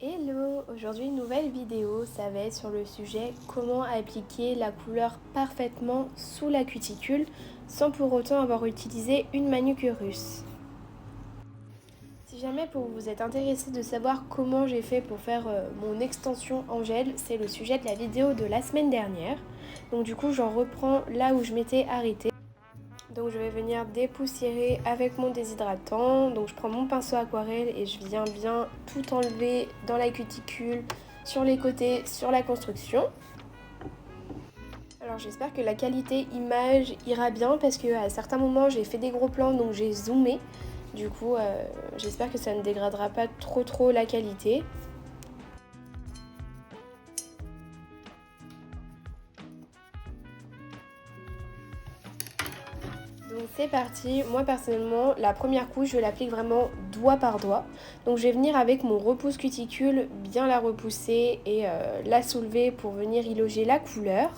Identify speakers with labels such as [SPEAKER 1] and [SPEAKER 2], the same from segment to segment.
[SPEAKER 1] Hello, aujourd'hui une nouvelle vidéo, ça va être sur le sujet comment appliquer la couleur parfaitement sous la cuticule sans pour autant avoir utilisé une manucurus. Si jamais vous êtes intéressé de savoir comment j'ai fait pour faire mon extension en gel, c'est le sujet de la vidéo de la semaine dernière. Donc du coup j'en reprends là où je m'étais arrêtée. Donc je vais venir dépoussiérer avec mon déshydratant. Donc je prends mon pinceau aquarelle et je viens bien tout enlever dans la cuticule, sur les côtés, sur la construction. Alors j'espère que la qualité image ira bien parce qu'à certains moments j'ai fait des gros plans donc j'ai zoomé. Du coup j'espère que ça ne dégradera pas trop la qualité. Donc c'est parti, moi personnellement la première couche je l'applique vraiment doigt par doigt. Donc je vais venir avec mon repousse cuticule bien la repousser et la soulever pour venir y loger la couleur.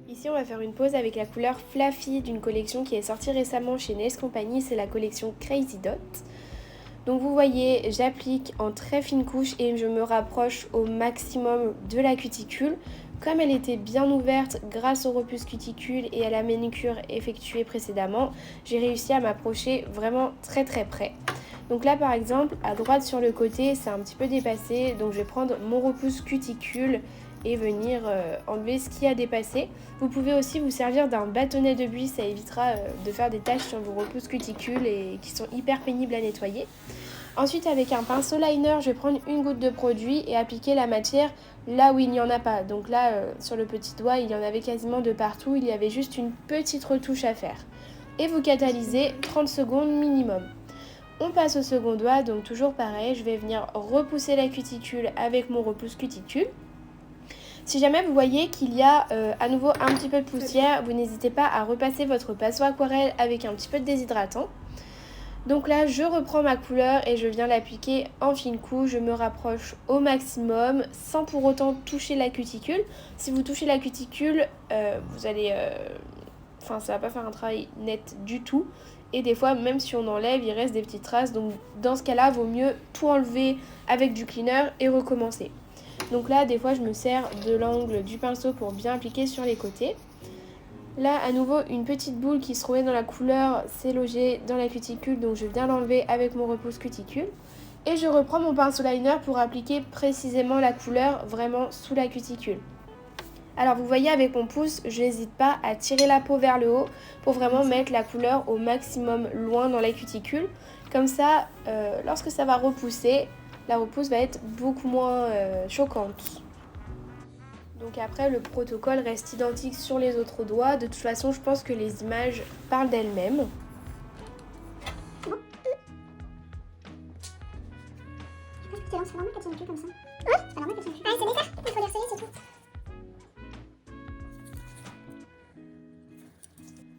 [SPEAKER 1] Ici on va faire une pause avec la couleur Fluffy d'une collection qui est sortie récemment chez Nails Company, c'est la collection Crazy Dot. Donc vous voyez, j'applique en très fine couche et je me rapproche au maximum de la cuticule. Comme elle était bien ouverte grâce au repousse cuticule et à la manucure effectuée précédemment, j'ai réussi à m'approcher vraiment très près. Donc là par exemple, à droite sur le côté, c'est un petit peu dépassé, donc je vais prendre mon repousse cuticule et venir enlever ce qui a dépassé. Vous pouvez aussi vous servir d'un bâtonnet de buis, ça évitera de faire des taches sur vos repousses cuticules et qui sont hyper pénibles à nettoyer. Ensuite avec un pinceau liner, je vais prendre une goutte de produit et appliquer la matière là où il n'y en a pas. Donc là sur le petit doigt il y en avait quasiment de partout, il y avait juste une petite retouche à faire. Et vous catalysez 30 secondes minimum. On passe au second doigt, donc toujours pareil, je vais venir repousser la cuticule avec mon repousse cuticule. Si jamais vous voyez qu'il y a à nouveau un petit peu de poussière, vous n'hésitez pas à repasser votre pinceau aquarelle avec un petit peu de déshydratant. Donc là, je reprends ma couleur et je viens l'appliquer en fine couche. Je me rapproche au maximum sans pour autant toucher la cuticule. Si vous touchez la cuticule, vous allez... ça va pas faire un travail net du tout. Et des fois, même si on enlève, il reste des petites traces. Donc dans ce cas-là, vaut mieux tout enlever avec du cleaner et recommencer. Donc là, des fois, je me sers de l'angle du pinceau pour bien appliquer sur les côtés. Là, à nouveau, une petite boule qui se trouvait dans la couleur s'est logée dans la cuticule, donc je viens l'enlever avec mon repousse cuticule. Et je reprends mon pinceau liner pour appliquer précisément la couleur vraiment sous la cuticule. Alors vous voyez avec mon pouce, je n'hésite pas à tirer la peau vers le haut pour vraiment mettre la couleur au maximum loin dans la cuticule. Comme ça, lorsque ça va repousser, la repousse va être beaucoup moins choquante. Donc après, le protocole reste identique sur les autres doigts. De toute façon, je pense que les images parlent d'elles-mêmes.
[SPEAKER 2] C'est vraiment que tu inclus comme ça. Ouais, c'est normal que tu inclus. Ah, c'est bien ça. Il faut les harceler, c'est tout.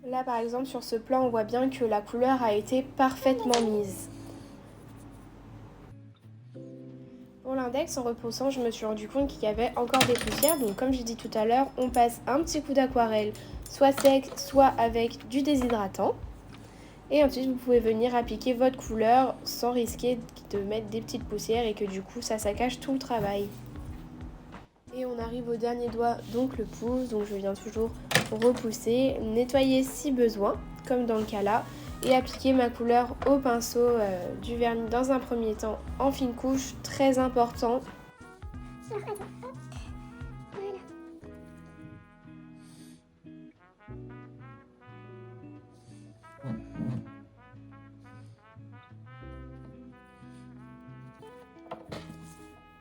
[SPEAKER 1] Là, par exemple, sur ce plan, on voit bien que la couleur a été parfaitement mise. Pour l'index, en repoussant, je me suis rendu compte qu'il y avait encore des poussières. Donc comme j'ai dit tout à l'heure, on passe un petit coup d'aquarelle, soit sec, soit avec du déshydratant. Et ensuite, vous pouvez venir appliquer votre couleur sans risquer de mettre des petites poussières et que du coup, ça cache tout le travail. Et on arrive au dernier doigt, donc le pouce. Donc je viens toujours repousser, nettoyer si besoin, comme dans le cas là. Et appliquer ma couleur au pinceau du vernis dans un premier temps en fine couche, très important.
[SPEAKER 2] Alors, attends, hop. Voilà.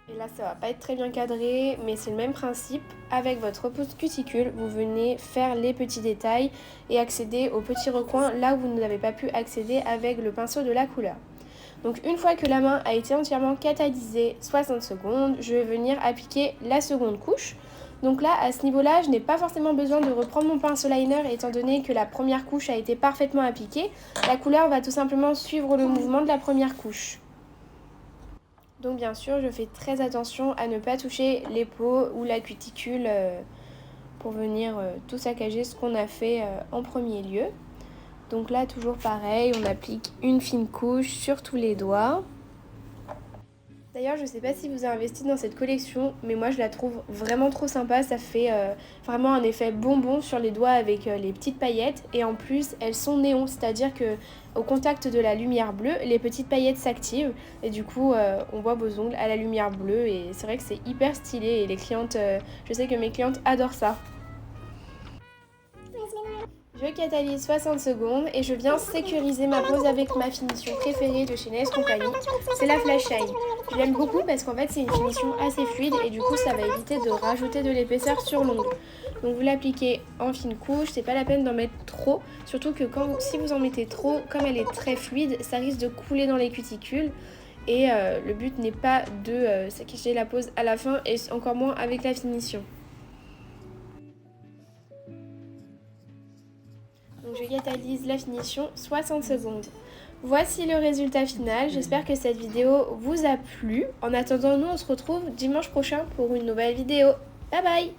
[SPEAKER 1] Et là, ça va pas être très bien cadré, mais c'est le même principe. Avec votre repousse cuticule, vous venez faire les petits détails et accéder aux petits recoins là où vous n'avez pas pu accéder avec le pinceau de la couleur. Donc une fois que la main a été entièrement catalysée, 60 secondes, je vais venir appliquer la seconde couche. Donc là, à ce niveau-là, je n'ai pas forcément besoin de reprendre mon pinceau liner étant donné que la première couche a été parfaitement appliquée. La couleur va tout simplement suivre le mouvement de la première couche. Donc bien sûr, je fais très attention à ne pas toucher les peaux ou la cuticule pour venir tout saccager ce qu'on a fait en premier lieu. Donc là, toujours pareil, on applique une fine couche sur tous les doigts. D'ailleurs, je ne sais pas si vous avez investi dans cette collection, mais moi je la trouve vraiment trop sympa. Ça fait vraiment un effet bonbon sur les doigts avec les petites paillettes. Et en plus, elles sont néons, c'est-à-dire que au contact de la lumière bleue, les petites paillettes s'activent. Et du coup, on voit vos ongles à la lumière bleue. Et c'est vrai que c'est hyper stylé. Et les clientes, je sais que mes clientes adorent ça. Je catalyse 60 secondes et je viens sécuriser ma pose avec ma finition préférée de chez Nails Company. C'est la Flash Shine. Je l'aime beaucoup parce qu'en fait c'est une finition assez fluide et du coup ça va éviter de rajouter de l'épaisseur sur l'ongle. Donc vous l'appliquez en fine couche, c'est pas la peine d'en mettre trop. Surtout que si vous en mettez trop, comme elle est très fluide, ça risque de couler dans les cuticules. Et le but n'est pas de saccager la pose à la fin et encore moins avec la finition. Donc je catalyse la finition 60 secondes. Voici le résultat final. J'espère que cette vidéo vous a plu. En attendant, nous on se retrouve dimanche prochain pour une nouvelle vidéo. Bye bye!